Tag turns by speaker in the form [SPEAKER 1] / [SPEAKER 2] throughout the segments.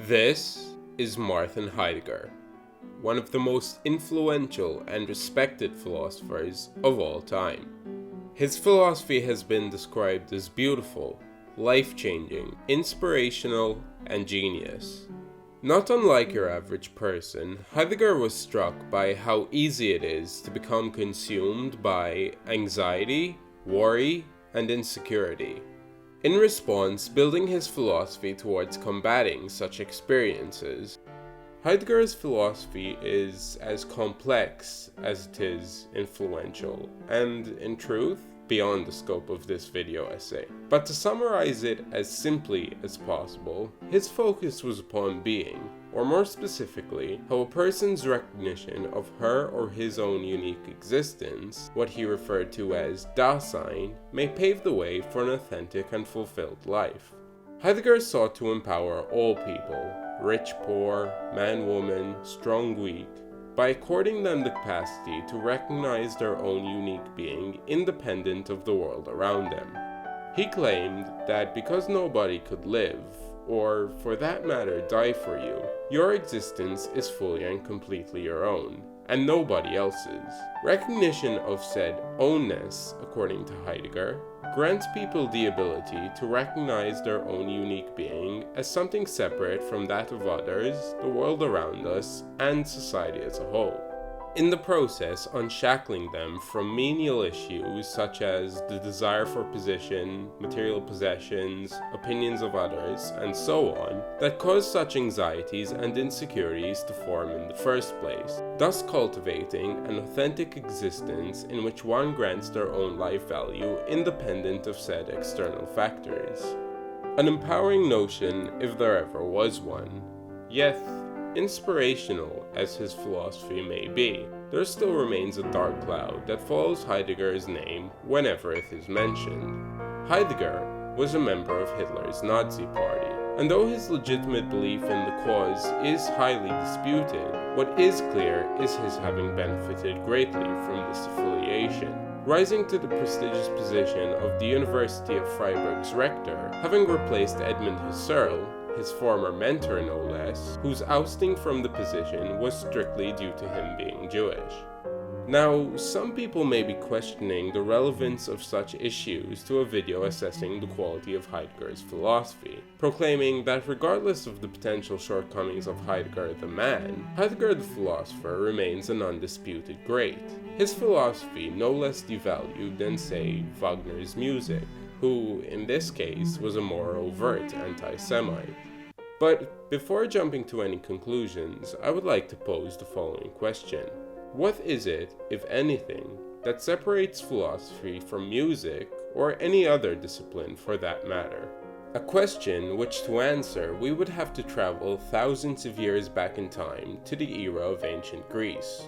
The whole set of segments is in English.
[SPEAKER 1] This is Martin Heidegger, one of the most influential and respected philosophers of all time. His philosophy has been described as beautiful, life-changing, inspirational, and genius. Not unlike your average person, Heidegger was struck by how easy it is to become consumed by anxiety, worry, and insecurity. In response, building his philosophy towards combating such experiences. Heidegger's philosophy is as complex as it is influential, and in truth, beyond the scope of this video essay. But to summarize it as simply as possible, his focus was upon being, or more specifically, how a person's recognition of her or his own unique existence, what he referred to as Dasein, may pave the way for an authentic and fulfilled life. Heidegger sought to empower all people, rich, poor, man, woman, strong, weak, by according them the capacity to recognize their own unique being independent of the world around them. He claimed that because nobody could live, or for that matter die for you, your existence is fully and completely your own, and nobody else's. Recognition of said ownness, according to Heidegger, grants people the ability to recognize their own unique being as something separate from that of others, the world around us, and society as a whole. In the process, unshackling them from menial issues such as the desire for position, material possessions, opinions of others, and so on, that cause such anxieties and insecurities to form in the first place, thus cultivating an authentic existence in which one grants their own life value independent of said external factors. An empowering notion if there ever was one. Yet, inspirational as his philosophy may be, there still remains a dark cloud that follows Heidegger's name whenever it is mentioned. Heidegger was a member of Hitler's Nazi party, and though his legitimate belief in the cause is highly disputed, what is clear is his having benefited greatly from this affiliation, rising to the prestigious position of the University of Freiburg's rector, having replaced Edmund Husserl, his former mentor no less, whose ousting from the position was strictly due to him being Jewish. Now, some people may be questioning the relevance of such issues to a video assessing the quality of Heidegger's philosophy, proclaiming that regardless of the potential shortcomings of Heidegger the man, Heidegger the philosopher remains an undisputed great. His philosophy no less devalued than, say, Wagner's music, who, in this case, was a more overt anti-Semite. But before jumping to any conclusions, I would like to pose the following question. What is it, if anything, that separates philosophy from music, or any other discipline for that matter? A question which, to answer, we would have to travel thousands of years back in time to the era of ancient Greece.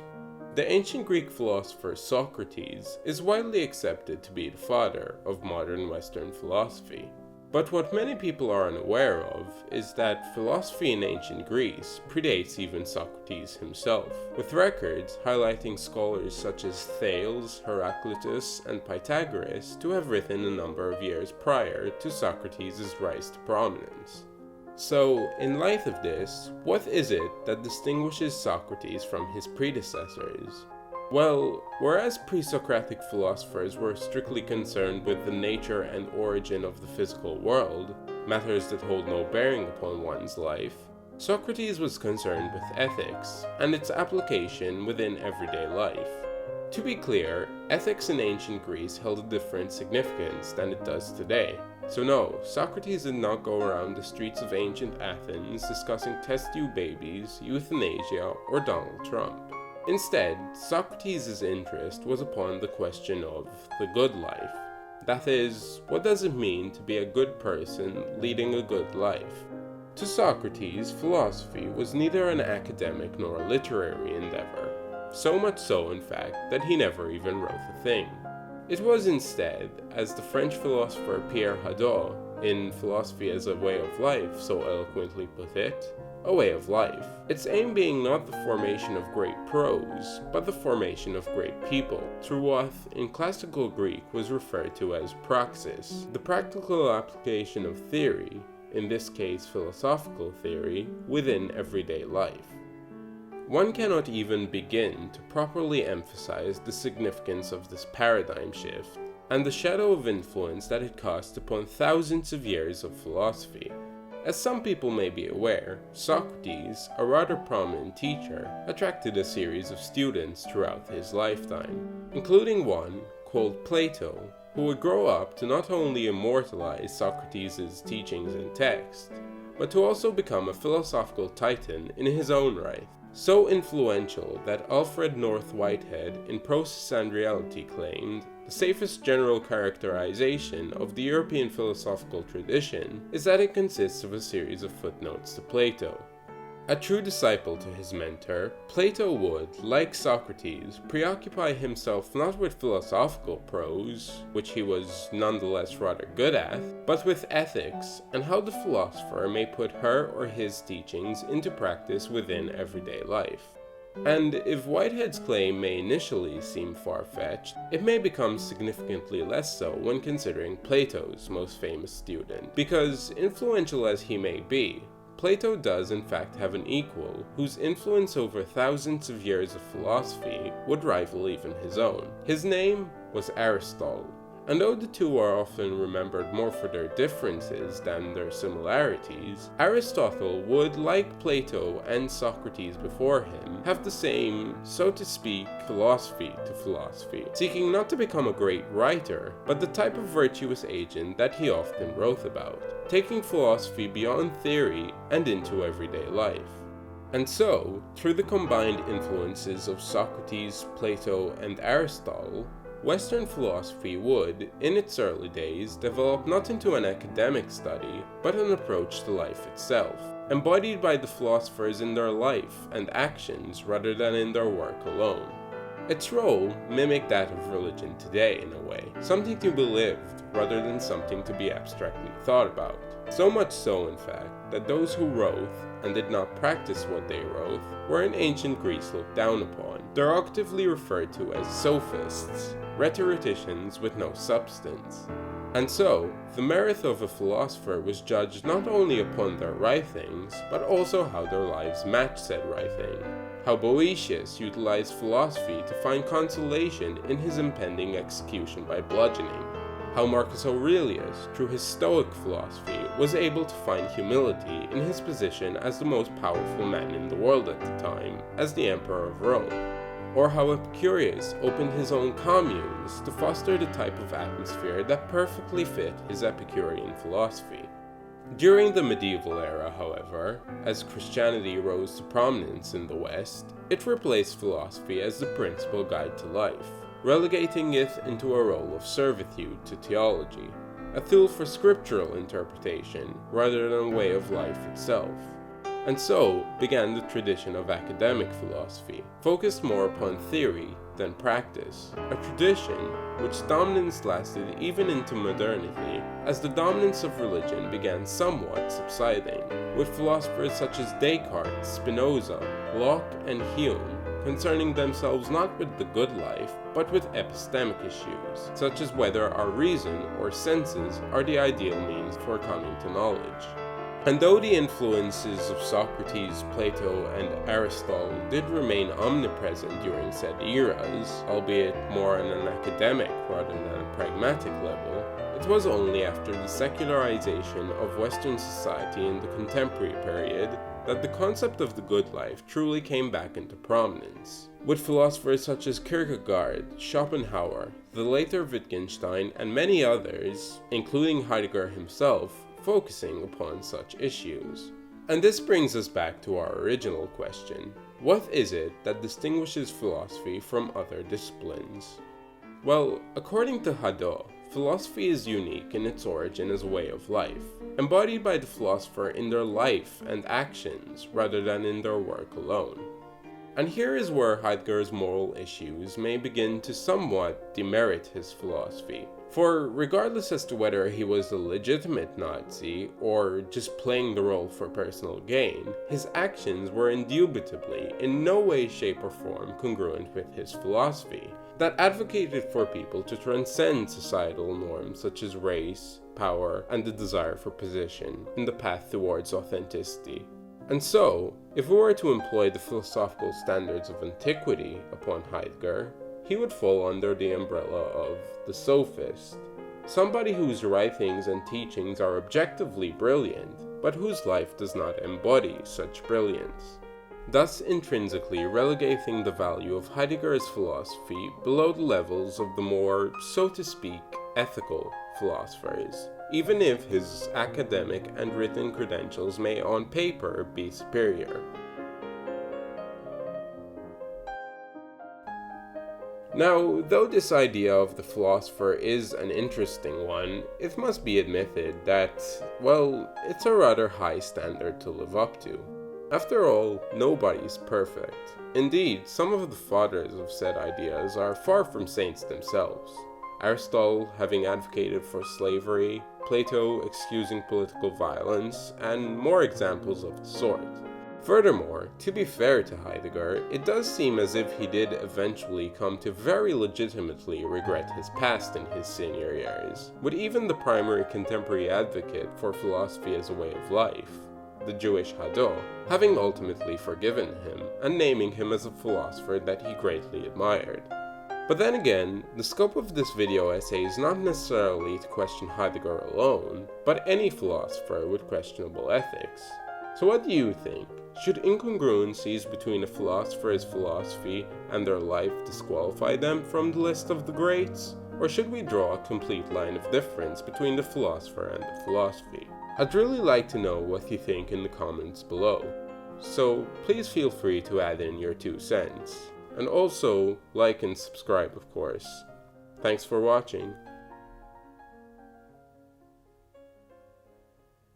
[SPEAKER 1] The ancient Greek philosopher Socrates is widely accepted to be the father of modern Western philosophy. But what many people are unaware of is that philosophy in ancient Greece predates even Socrates himself, with records highlighting scholars such as Thales, Heraclitus, and Pythagoras to have written a number of years prior to Socrates' rise to prominence. So, in light of this, what is it that distinguishes Socrates from his predecessors? Well, whereas pre-Socratic philosophers were strictly concerned with the nature and origin of the physical world, matters that hold no bearing upon one's life, Socrates was concerned with ethics and its application within everyday life. To be clear, ethics in ancient Greece held a different significance than it does today. So no, Socrates did not go around the streets of ancient Athens discussing test tube babies, euthanasia, or Donald Trump. Instead, Socrates' interest was upon the question of the good life. That is, what does it mean to be a good person leading a good life? To Socrates, philosophy was neither an academic nor a literary endeavor. So much so, in fact, that he never even wrote a thing. It was instead, as the French philosopher Pierre Hadot, in Philosophy as a Way of Life, so eloquently put it, a way of life. Its aim being not the formation of great prose, but the formation of great people, through what, in classical Greek, was referred to as praxis, the practical application of theory, in this case philosophical theory, within everyday life. One cannot even begin to properly emphasize the significance of this paradigm shift and the shadow of influence that it cast upon thousands of years of philosophy. As some people may be aware, Socrates, a rather prominent teacher, attracted a series of students throughout his lifetime, including one called Plato, who would grow up to not only immortalize Socrates' teachings and text, but to also become a philosophical titan in his own right. So influential that Alfred North Whitehead in Process and Reality claimed, the safest general characterization of the European philosophical tradition is that it consists of a series of footnotes to Plato. A true disciple to his mentor, Plato would, like Socrates, preoccupy himself not with philosophical prose, which he was nonetheless rather good at, but with ethics and how the philosopher may put her or his teachings into practice within everyday life. And if Whitehead's claim may initially seem far-fetched, it may become significantly less so when considering Plato's most famous student, because influential as he may be, Plato does in fact have an equal, whose influence over thousands of years of philosophy would rival even his own. His name was Aristotle, and though the two are often remembered more for their differences than their similarities, Aristotle would, like Plato and Socrates before him, have the same, so to speak, philosophy to philosophy, seeking not to become a great writer, but the type of virtuous agent that he often wrote about, taking philosophy beyond theory and into everyday life. And so, through the combined influences of Socrates, Plato, and Aristotle, Western philosophy would, in its early days, develop not into an academic study, but an approach to life itself, embodied by the philosophers in their life and actions rather than in their work alone. Its role mimicked that of religion today in a way, something to be lived rather than something to be abstractly thought about. So much so, in fact, that those who wrote and did not practice what they wrote were in ancient Greece looked down upon, derogatively referred to as sophists, rhetoricians with no substance. And so, the merit of a philosopher was judged not only upon their writings, but also how their lives matched said writing. How Boëtius utilized philosophy to find consolation in his impending execution by bludgeoning. How Marcus Aurelius, through his Stoic philosophy, was able to find humility in his position as the most powerful man in the world at the time, as the Emperor of Rome. Or how Epicurus opened his own communes to foster the type of atmosphere that perfectly fit his Epicurean philosophy. During the medieval era, however, as Christianity rose to prominence in the West, it replaced philosophy as the principal guide to life, relegating it into a role of servitude to theology, a tool for scriptural interpretation rather than a way of life itself. And so began the tradition of academic philosophy, focused more upon theory than practice, a tradition which dominance lasted even into modernity, as the dominance of religion began somewhat subsiding, with philosophers such as Descartes, Spinoza, Locke, and Hume concerning themselves not with the good life, but with epistemic issues, such as whether our reason or senses are the ideal means for coming to knowledge. And though the influences of Socrates, Plato, and Aristotle did remain omnipresent during said eras, albeit more on an academic rather than a pragmatic level, it was only after the secularization of Western society in the contemporary period that the concept of the good life truly came back into prominence, with philosophers such as Kierkegaard, Schopenhauer, the later Wittgenstein, and many others, including Heidegger himself, focusing upon such issues. And this brings us back to our original question: what is it that distinguishes philosophy from other disciplines? Well, according to Hadot, philosophy is unique in its origin as a way of life, embodied by the philosopher in their life and actions rather than in their work alone. And here is where Heidegger's moral issues may begin to somewhat demerit his philosophy. For regardless as to whether he was a legitimate Nazi or just playing the role for personal gain, his actions were indubitably in no way, shape, or form congruent with his philosophy, that advocated for people to transcend societal norms such as race, power and the desire for position in the path towards authenticity. And so, if we were to employ the philosophical standards of antiquity upon Heidegger, he would fall under the umbrella of the sophist, somebody whose writings and teachings are objectively brilliant, but whose life does not embody such brilliance, thus intrinsically relegating the value of Heidegger's philosophy below the levels of the more, so to speak, ethical philosophers, even if his academic and written credentials may on paper be superior. Now, though this idea of the philosopher is an interesting one, it must be admitted that, well, it's a rather high standard to live up to. After all, nobody's perfect. Indeed, some of the fathers of said ideas are far from saints themselves. Aristotle having advocated for slavery, Plato excusing political violence, and more examples of the sort. Furthermore, to be fair to Heidegger, it does seem as if he did eventually come to very legitimately regret his past in his senior years, with even the primary contemporary advocate for philosophy as a way of life, the Jewish Hadot, having ultimately forgiven him and naming him as a philosopher that he greatly admired. But then again, the scope of this video essay is not necessarily to question Heidegger alone, but any philosopher with questionable ethics. So what do you think? Should incongruencies between a philosopher's philosophy and their life disqualify them from the list of the greats? Or should we draw a complete line of difference between the philosopher and the philosophy? I'd really like to know what you think in the comments below. So please feel free to add in your 2 cents. And also, like and subscribe, of course. Thanks for watching.